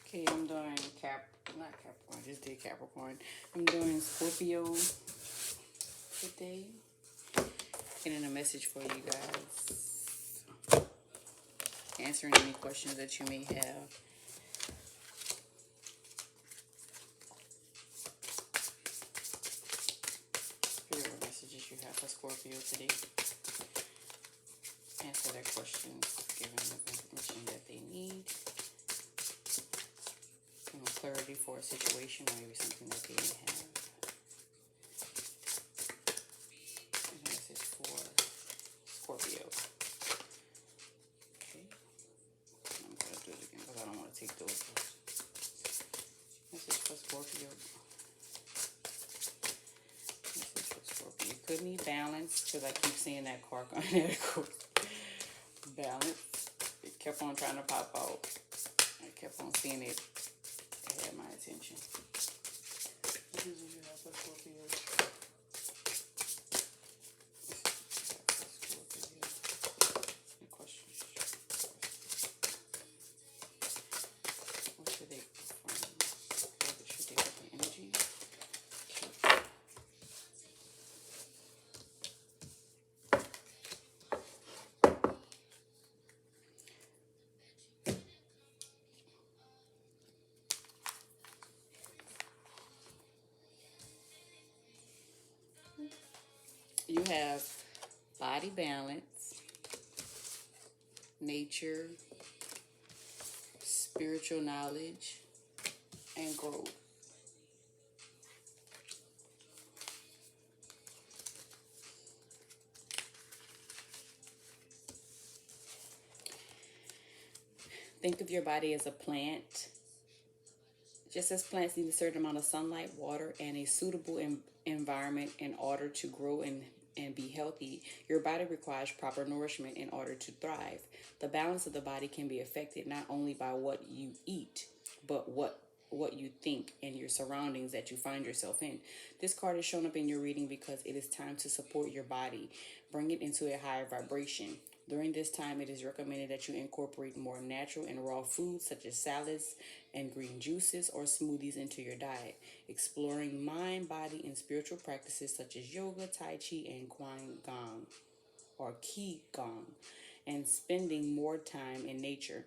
Okay, I'm doing not Capricorn, just did Capricorn. I'm doing Scorpio today. Getting a message for you guys. Answering any questions that you may have. Spirit, what messages you have for Scorpio today. Answer their questions, give them the information that they need. Give them clarity for a situation or maybe something that they may have. And a message for Scorpio. Okay. I'm going to do it again because I don't want to take those. Message for Scorpio. Message for Scorpio. You could need balance because I keep seeing that card on there. Balance. It kept on trying to pop out. I kept on seeing it. It had my attention. What do you have for Scorpio? Any questions? What should they perform? What should they have the energy? You have body balance, nature, spiritual knowledge, and growth. Think of your body as a plant. Just as plants need a certain amount of sunlight, water, and a suitable environment in order to grow and be healthy, your body requires proper nourishment in order to thrive. The balance of the body can be affected not only by what you eat, but what you think and your surroundings that you find yourself in. This card is shown up in your reading because it is time to support your body, bring it into a higher vibration. During this time, it is recommended that you incorporate more natural and raw foods such as salads and green juices or smoothies into your diet. Exploring mind, body, and spiritual practices such as yoga, tai chi, and gong or qi gong, and spending more time in nature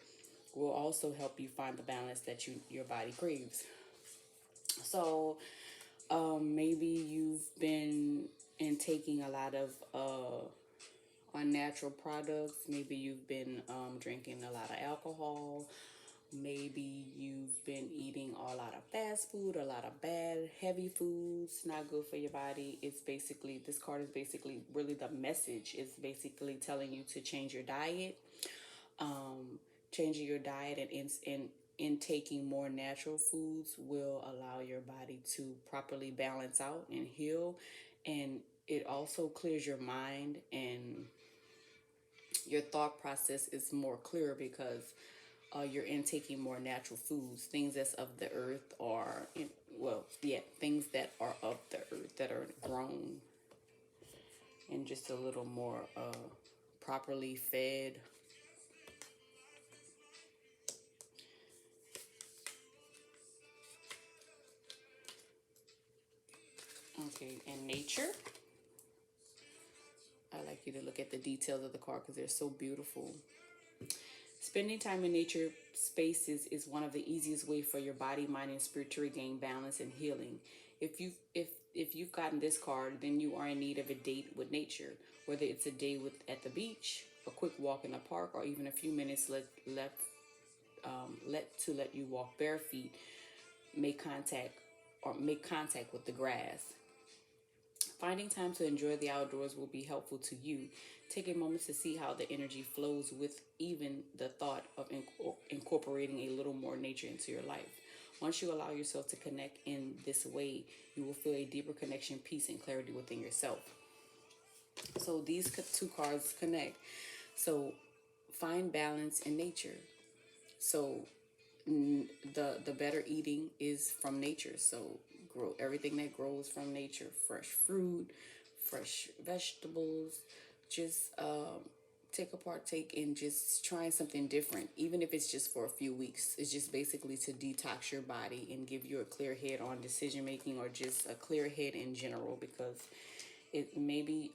will also help you find the balance that your body craves. So maybe you've been intaking a lot of unnatural products. Maybe you've been drinking a lot of alcohol. Maybe you've been eating a lot of fast food, a lot of bad, heavy foods, not good for your body. It's basically, this card is basically really the message. It's basically telling you to change your diet, changing your diet and intaking more natural foods will allow your body to properly balance out and heal. And it also clears your mind, and your thought process is more clear because you're intaking more natural foods, things that's of the earth, or things that are of the earth that are grown and just a little more properly fed. Okay, and nature. I like you to look at the details of the card because they're so beautiful. Spending time in nature spaces is one of the easiest ways for your body, mind, and spirit to regain balance and healing. If you've gotten this card, then you are in need of a date with nature. Whether it's a day at the beach, a quick walk in the park, or even a few minutes let you walk bare feet, make contact make contact with the grass. Finding time to enjoy the outdoors will be helpful to you. Take a moment to see how the energy flows with even the thought of incorporating a little more nature into your life. Once you allow yourself to connect in this way, you will feel a deeper connection, peace, and clarity within yourself. So these two cards connect. So find balance in nature. So the better eating is from nature. So grow everything that grows from nature, fresh fruit, fresh vegetables, just take a partake in just trying something different, even if it's just for a few weeks. It's just basically to detox your body and give you a clear head on decision making, or just a clear head in general, because it maybe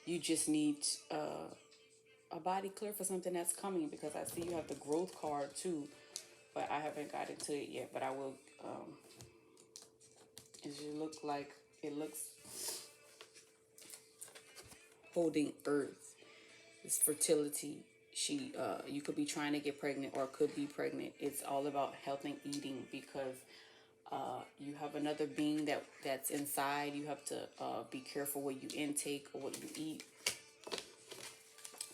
you just need a body clear for something that's coming, because I see you have the growth card too, but I haven't got into it yet, but I will. It should look like, it looks holding earth. It's fertility. You could be trying to get pregnant or could be pregnant. It's all about health and eating, because you have another being that's inside. You have to be careful what you intake or what you eat.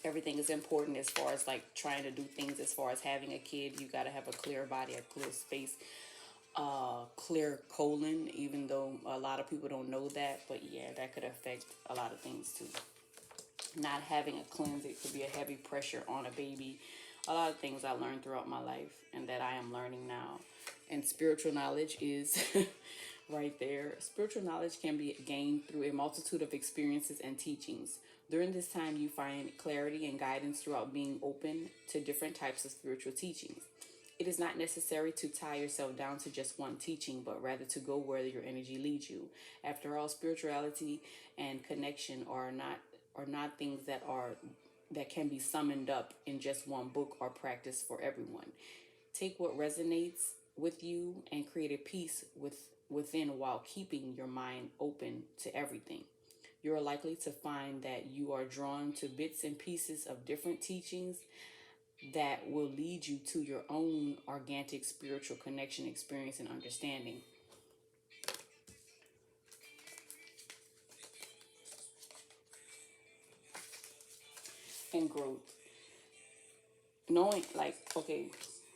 Everything is important as far as like trying to do things. As far as having a kid, you got to have a clear body, a clear space, clear colon, even though a lot of people don't know that. But yeah, that could affect a lot of things too. Not having a cleanse, it could be a heavy pressure on a baby. A lot of things I learned throughout my life and that I am learning now. And spiritual knowledge is right there. Spiritual knowledge can be gained through a multitude of experiences and teachings. During this time, you find clarity and guidance throughout being open to different types of spiritual teachings. It is not necessary to tie yourself down to just one teaching, but rather to go where your energy leads you. After all, spirituality and connection are not things that can be summoned up in just one book or practice for everyone. Take what resonates with you and create a peace within, while keeping your mind open to everything. You are likely to find that you are drawn to bits and pieces of different teachings that will lead you to your own organic spiritual connection, experience, and understanding. And growth. Knowing, like, okay,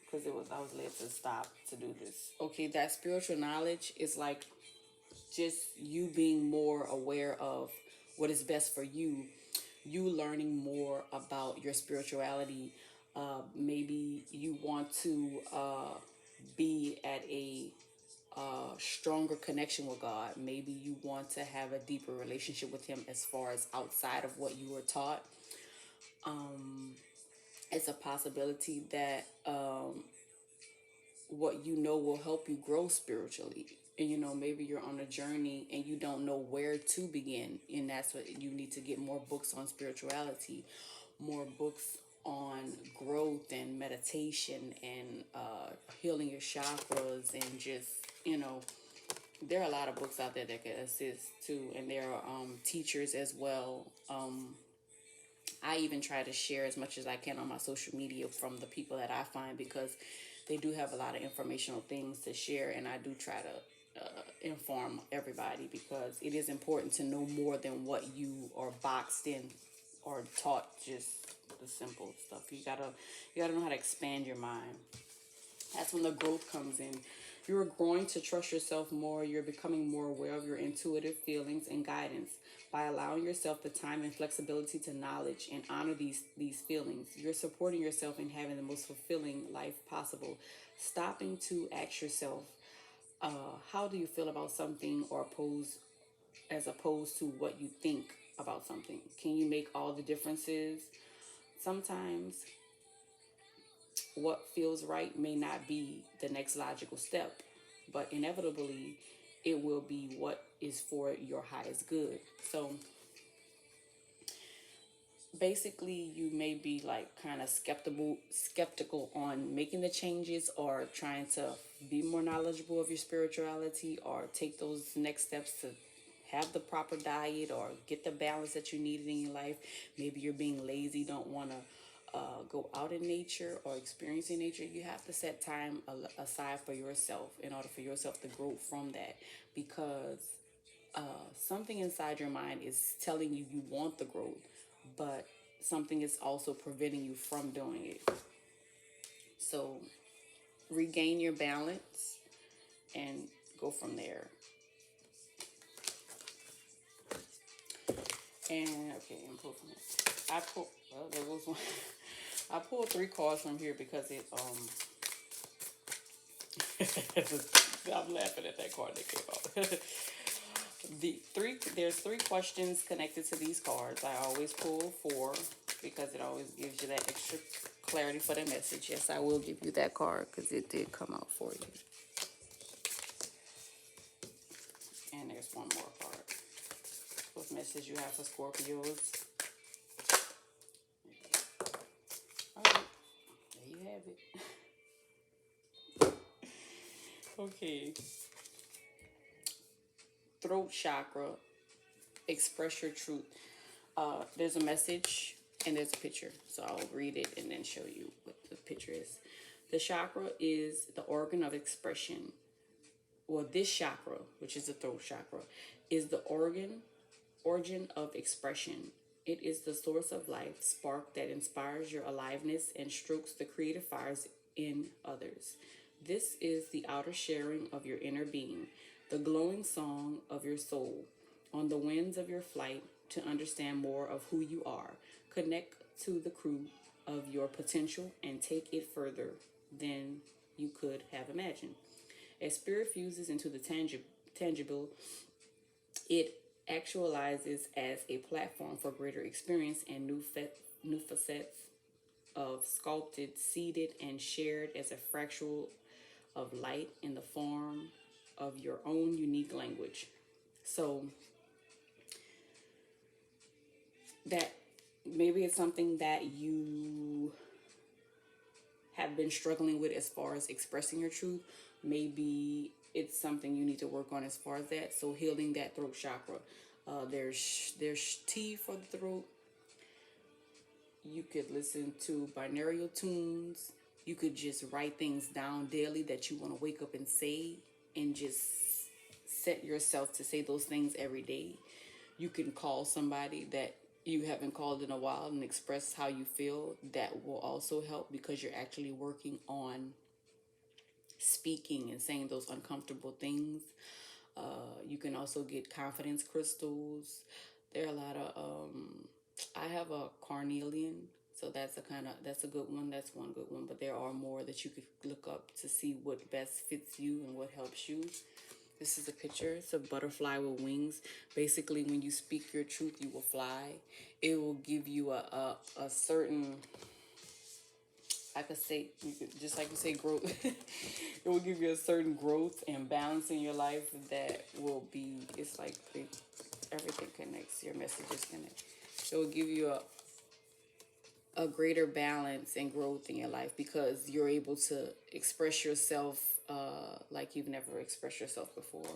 because I was led to stop to do this. Okay, that spiritual knowledge is like just you being more aware of what is best for you, you learning more about your spirituality. Maybe you want to be at a stronger connection with God. Maybe you want to have a deeper relationship with Him as far as outside of what you were taught. It's a possibility that what you know will help you grow spiritually. And maybe you're on a journey and you don't know where to begin, and that's what you need to get: more books on spirituality, more books on growth and meditation, and healing your chakras, and just there are a lot of books out there that can assist too, and there are teachers as well. I even try to share as much as I can on my social media from the people that I find, because they do have a lot of informational things to share, and I do try to inform everybody, because it is important to know more than what you are boxed in or taught, just the simple stuff. You gotta know how to expand your mind. That's when the growth comes in. You're growing to trust yourself more. You're becoming more aware of your intuitive feelings and guidance. By allowing yourself the time and flexibility to knowledge and honor these feelings, you're supporting yourself in having the most fulfilling life possible. Stopping to ask yourself, how do you feel about something, or as opposed to what you think about something? Can you make all the differences? Sometimes what feels right may not be the next logical step, but inevitably it will be what is for your highest good. So basically, you may be like kind of skeptical on making the changes, or trying to be more knowledgeable of your spirituality, or take those next steps to have the proper diet or get the balance that you needed in your life. Maybe you're being lazy, don't want to go out in nature or experiencing nature. You have to set time aside for yourself in order for yourself to grow from that, because something inside your mind is telling you you want the growth, but something is also preventing you from doing it. So regain your balance and go from there. And okay, and pull from it. Well, there goes one. I pulled 3 cards from here because it I'm laughing at that card that came out. There's three questions connected to these cards. I always pull four because it always gives you that extra clarity for the message. Yes, I will give you that card because it did come out for you. And there's one more card. What message you have for Scorpios? All right, there you have it. Okay. Throat chakra. Express your truth. There's a message and there's a picture. So I'll read it and then show you what the picture is. The chakra is the organ of expression. Well, this chakra, which is the throat chakra, is the origin of expression. It is the source of life, spark that inspires your aliveness and strokes the creative fires in others. This is the outer sharing of your inner being, the glowing song of your soul. On the winds of your flight, to understand more of who you are, connect to the crew of your potential and take it further than you could have imagined. As spirit fuses into the tangible, it actualizes as a platform for greater experience and new facets of sculpted, seeded, and shared as a fractal of light in the form of your own unique language. So that maybe it's something that you have been struggling with as far as expressing your truth. Maybe it's something you need to work on as far as that. So healing that throat chakra. There's tea for the throat. You could listen to binaural tunes. You could just write things down daily that you want to wake up and say, and just set yourself to say those things every day. You can call somebody that you haven't called in a while and express how you feel. That will also help because you're actually working on speaking and saying those uncomfortable things. You can also get confidence crystals. There are a lot of I have a carnelian, so that's a good one. That's one good one, but there are more that you could look up to see what best fits you and what helps you. This is a picture. It's a butterfly with wings. Basically, when you speak your truth, you will fly. It will give you a certain, I could say, just like you say, growth. It will give you a certain growth and balance in your life that will be, it's like everything connects, your messages connect. It will give you a greater balance and growth in your life because you're able to express yourself like you've never expressed yourself before.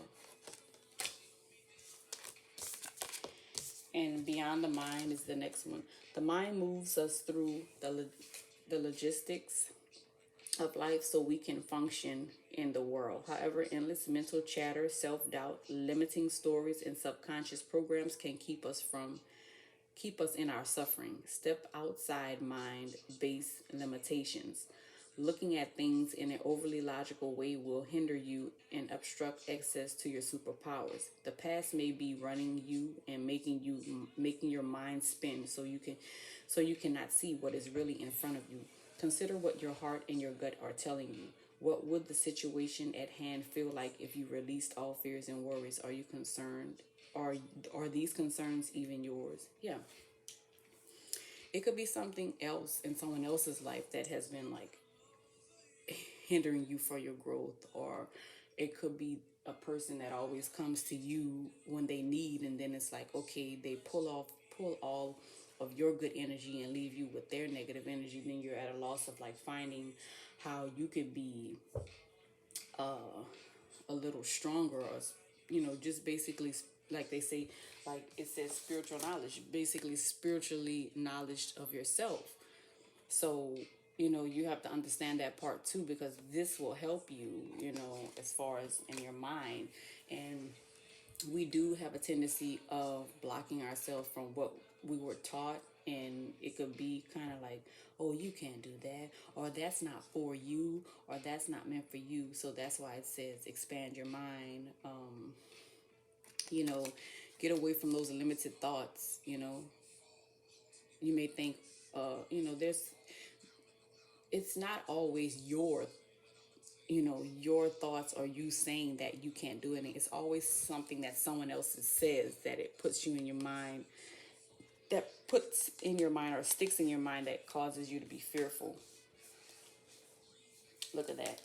And beyond the mind is the next one. The mind moves us through the logistics of life so we can function in the world. However, endless mental chatter, self-doubt, limiting stories, and subconscious programs can keep us in our suffering. Step outside mind-based limitations. Looking at things in an overly logical way will hinder you and obstruct access to your superpowers. The past may be running you and making your mind spin so you cannot see what is really in front of you. Consider what your heart and your gut are telling you. What would the situation at hand feel like if you released all fears and worries? Are you concerned? Are these concerns even yours? Yeah. It could be something else in someone else's life that has been like hindering you for your growth, or it could be a person that always comes to you when they need, and then it's like, okay, they pull all of your good energy and leave you with their negative energy. Then you're at a loss of like finding how you could be a little stronger, or just basically, like they say, like it says, spiritual knowledge, basically spiritually knowledge of yourself. So, you have to understand that part too, because this will help you, as far as in your mind. And we do have a tendency of blocking ourselves from what we were taught. And it could be kind of like, oh, you can't do that, or that's not for you, or that's not meant for you. So that's why it says expand your mind. You know, get away from those limited thoughts. You may think, there's it's not always your thoughts or you saying that you can't do anything. It's always something that someone else says that it puts you in your mind, that puts in your mind or sticks in your mind that causes you to be fearful. Look at that.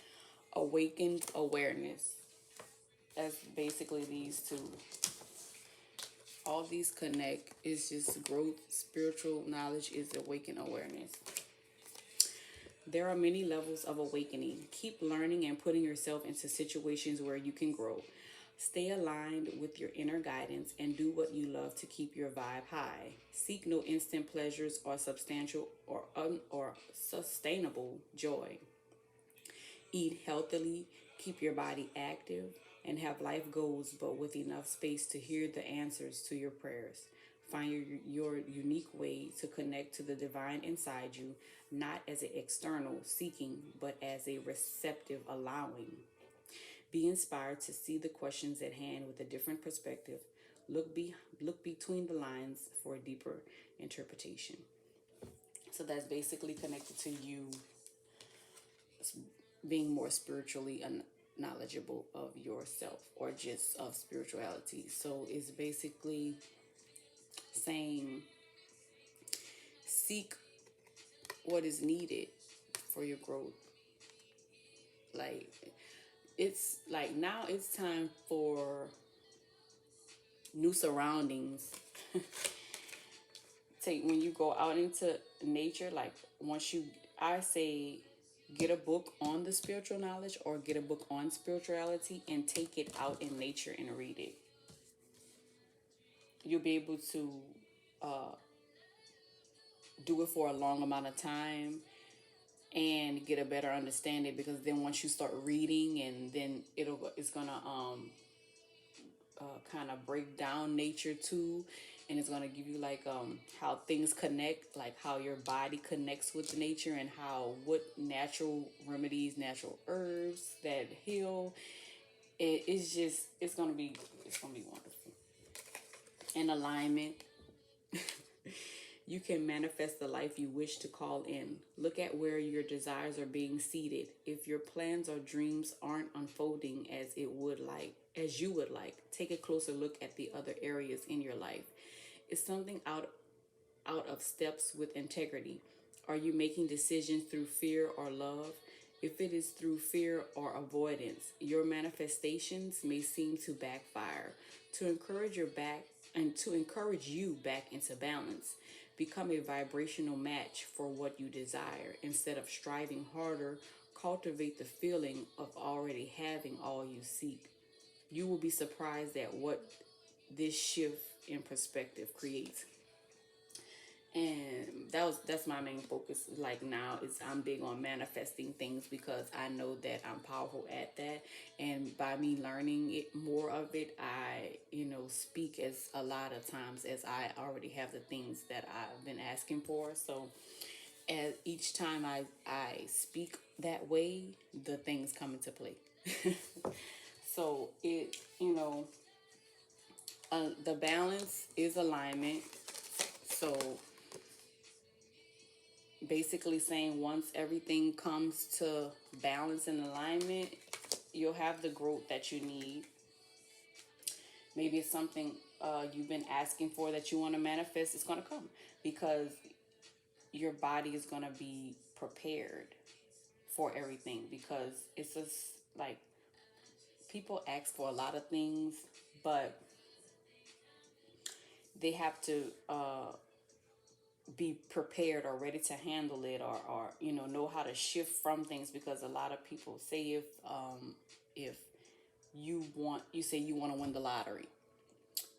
Awakened awareness. That's basically these two. All these connect. It's just growth. Spiritual knowledge is awakened awareness. There are many levels of awakening. Keep learning and putting yourself into situations where you can grow. Stay aligned with your inner guidance and do what you love to keep your vibe high. Seek no instant pleasures or substantial or sustainable joy. Eat healthily, keep your body active, and have life goals but with enough space to hear the answers to your prayers. Find your unique way to connect to the divine inside you, not as an external seeking, but as a receptive allowing. Be inspired to see the questions at hand with a different perspective. Look between the lines for a deeper interpretation. So that's basically connected to you being more spiritually knowledgeable of yourself or just of spirituality. So it's basically saying seek what is needed for your growth. Like it's like now it's time for new surroundings. Take when you go out into nature, like once you I say get a book on the spiritual knowledge or get a book on spirituality and take it out in nature and read it. You'll be able to uh, do it for a long amount of time and get a better understanding, because then once you start reading and then it's gonna kind of break down nature too, and it's going to give you like how things connect, like how your body connects with nature and how what natural remedies, natural herbs that heal. It's going to be wonderful. In alignment, you can manifest the life you wish to call in. Look at where your desires are being seated. If your plans or dreams aren't unfolding as you would like, take a closer look at the other areas in your life. Is something out of steps with integrity? Are you making decisions through fear or love? If it is through fear or avoidance, your manifestations may seem to backfire. To encourage your back and to encourage you back into balance, become a vibrational match for what you desire. Instead of striving harder, cultivate the feeling of already having all you seek. You will be surprised at what this shift in perspective creates. And that's my main focus. Like now is I'm big on manifesting things because I know that I'm powerful at that, and by me learning it more of it, I speak as a lot of times as I already have the things that I've been asking for. So as each time I speak that way, the things come into play. So the balance is alignment. So basically saying once everything comes to balance and alignment, you'll have the growth that you need. Maybe it's something you've been asking for that you want to manifest. It's going to come because your body is going to be prepared for everything, because it's just like people ask for a lot of things, but they have to be prepared or ready to handle it, or know how to shift from things, because a lot of people say if you say you want to win the lottery,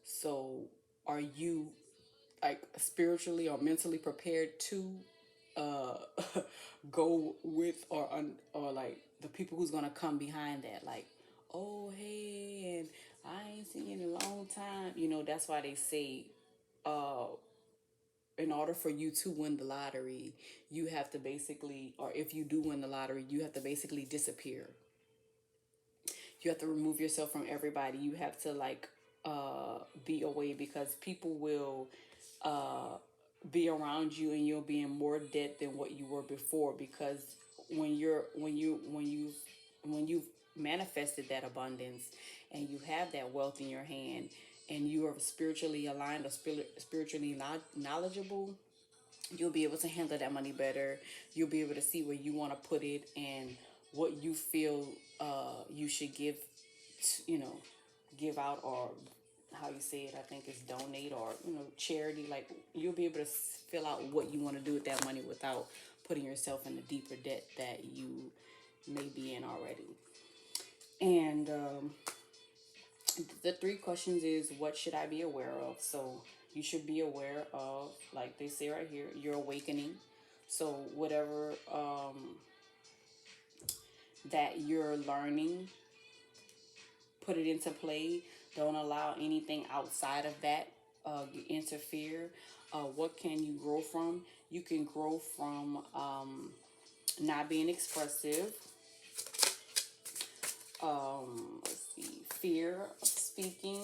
so are you like spiritually or mentally prepared to uh go with or like the people who's gonna come behind that, like, oh hey, and I ain't seen you in a long time. That's why they say uh in order for you to win the lottery, you have to basically, or if you do win the lottery, you have to basically disappear. You have to remove yourself from everybody. You have to like be away, because people will uh be around you and you'll be in more debt than what you were before, because when you when you've manifested that abundance and you have that wealth in your hand and you are spiritually aligned or spiritually knowledgeable, you'll be able to handle that money better. You'll be able to see where you want to put it and what you feel you should give, give out, or how you say it, I think it's donate, or charity. Like, you'll be able to fill out what you want to do with that money without putting yourself in the deeper debt that you may be in already. And the three questions is, what should I be aware of? So you should be aware of, like they say right here, your awakening. So whatever that you're learning, put it into play. Don't allow anything outside of that interfere. What can you grow from? You can grow from not being expressive. Let's see, fear of speaking,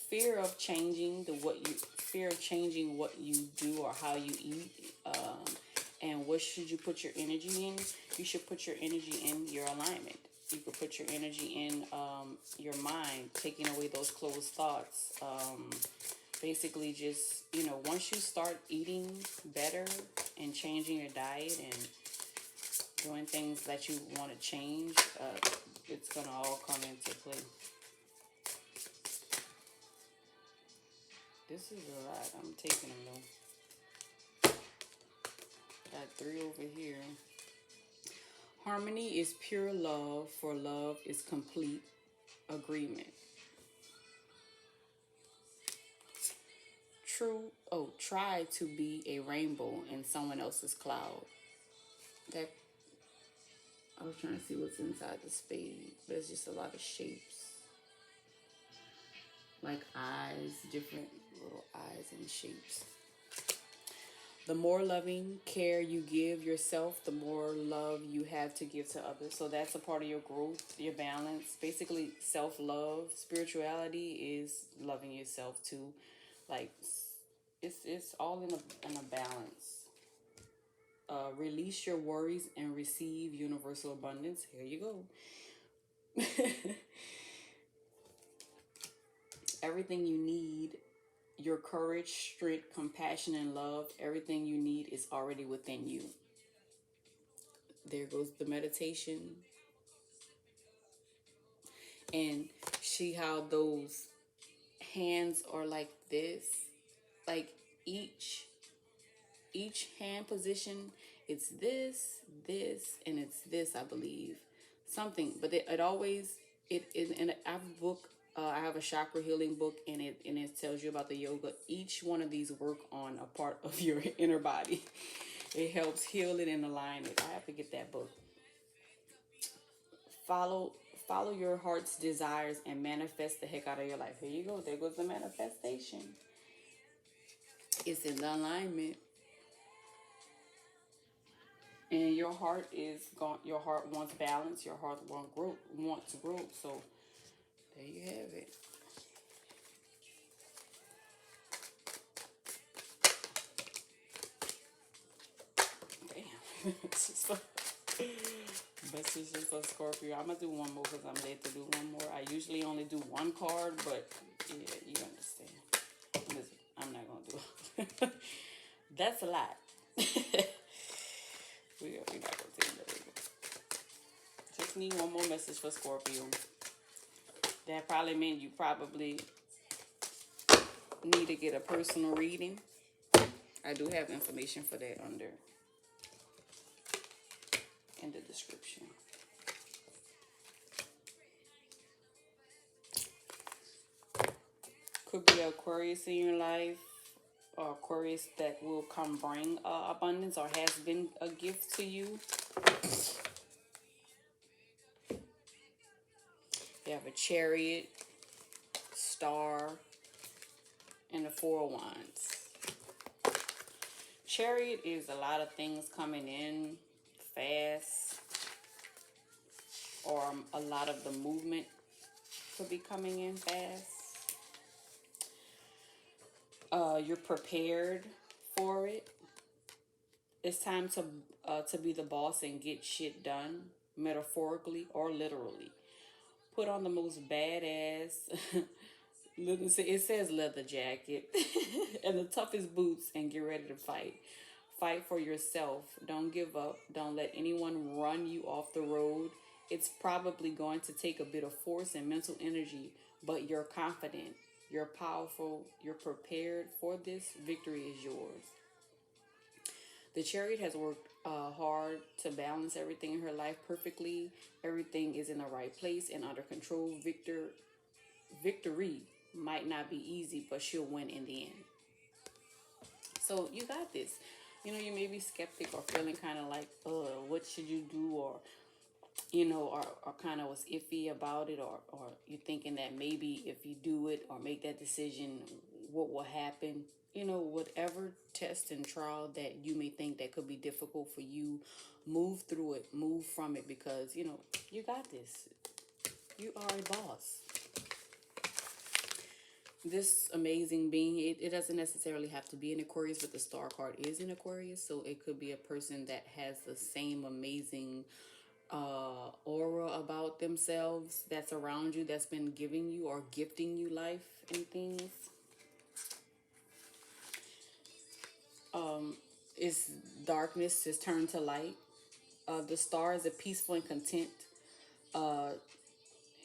fear of changing fear of changing what you do or how you eat. And what should you put your energy in? You should put your energy in your alignment. You could put your energy in your mind, taking away those closed thoughts. Basically, just, once you start eating better and changing your diet and doing things that you want to change, it's going to all come into play. This is a lot. I'm taking them though. Got 3 over here. Harmony is pure love, for love is complete agreement. Try to be a rainbow in someone else's cloud. That, I was trying to see what's inside the spade, but it's just a lot of shapes. Like eyes, different little eyes and shapes. The more loving care you give yourself, the more love you have to give to others. So that's a part of your growth, your balance. Basically, self-love, spirituality is loving yourself too. Like, it's all in a balance. Release your worries and receive universal abundance. Here you go. Everything you need, your courage, strength, compassion, and love, everything you need is already within you. There goes the meditation. And see how those hands are like this? Like each hand position, it's this, and it's this, I believe. Something, but it always, in I have a book, I have a chakra healing book, and it tells you about the yoga. Each one of these work on a part of your inner body. It helps heal it and align it. I have to get that book. Follow your heart's desires and manifest the heck out of your life. Here you go. There goes the manifestation. It's in the alignment. And your heart is gone. Your heart wants balance. Your heart wants growth. So there you have it. Damn. Messages for Scorpio. I'm gonna do one more because I'm late to do one more. I usually only do one card, but yeah, you understand. Listen, I'm not gonna do it. That's a lot. We're not gonna take that. Just need one more message for Scorpio. That probably means you probably need to get a personal reading. I do have information for that under in the description. Could be Aquarius in your life, or Aquarius that will come bring abundance or has been a gift to you. You have a Chariot, Star, and the 4 of Wands. Chariot is a lot of things coming in fast, or a lot of the movement could be coming in fast. You're prepared for it. It's time to be the boss and get shit done. metaphorically or literally. Put on the most badass, it says leather jacket, and the toughest boots and get ready to fight. Fight for yourself. Don't give up. Don't let anyone run you off the road. It's probably going to take a bit of force and mental energy, but you're confident, you're powerful, you're prepared for this. Victory is yours. The chariot has worked hard to balance everything in her life perfectly. Everything is in the right place and under control. Victory might not be easy, but she'll win in the end. So you got this. You may be skeptic or feeling kind of like, what should you do? Or, or kind of was iffy about it. Or you're thinking that maybe if you do it or make that decision, what will happen? Whatever test and trial that you may think that could be difficult for you, move through it, move from it, because, you got this. You are a boss. This amazing being, it doesn't necessarily have to be an Aquarius, but the star card is in Aquarius, so it could be a person that has the same amazing aura about themselves that's around you, that's been giving you or gifting you life and things. It's darkness is turned to light. The star is a peaceful and content. Uh,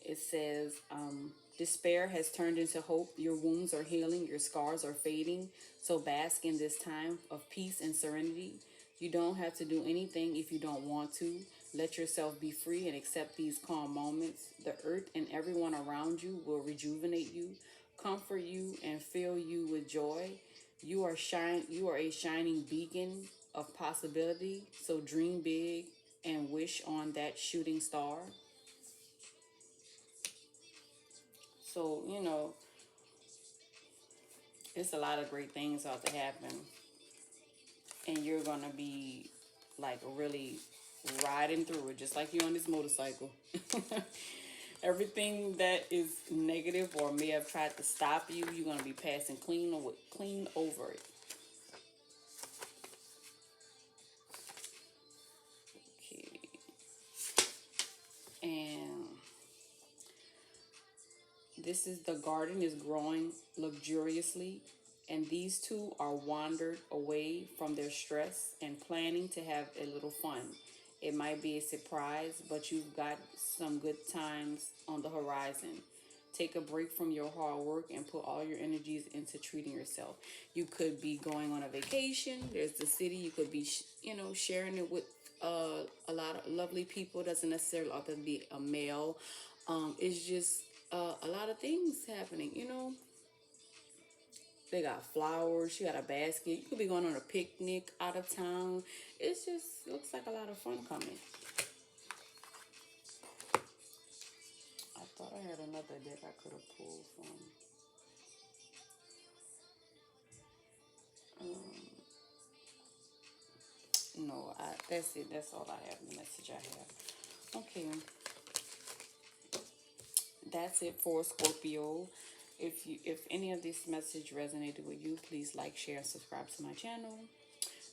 it says, despair has turned into hope. Your wounds are healing. Your scars are fading. So bask in this time of peace and serenity. You don't have to do anything if you don't want to. Let yourself be free and accept these calm moments. The earth and everyone around you will rejuvenate you, comfort you, and fill you with joy. You are a shining beacon of possibility. So dream big and wish on that shooting star. So, it's a lot of great things out to happen. And you're going to be like really riding through it, just like you're on this motorcycle. Everything that is negative or may have tried to stop you, you're going to be passing clean over it. Okay. And this is the garden is growing luxuriously, and these two are wandered away from their stress and planning to have a little fun. It might be a surprise, but you've got some good times on the horizon. Take a break from your hard work and put all your energies into treating yourself. You could be going on a vacation. There's the city. You could be, sharing it with a lot of lovely people. Doesn't necessarily have to be a male. It's just a lot of things happening. They got flowers. She got a basket. You could be going on a picnic out of town. It just looks like a lot of fun coming. I thought I had another deck I could have pulled from. No, that's it. That's all I have. The message I have. Okay. That's it for Scorpio. If any of this message resonated with you, please like, share, and subscribe to my channel.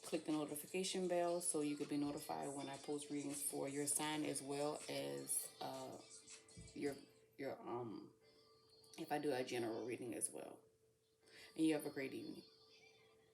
Click the notification bell so you can be notified when I post readings for your sign, as well as your if I do a general reading as well. And you have a great evening.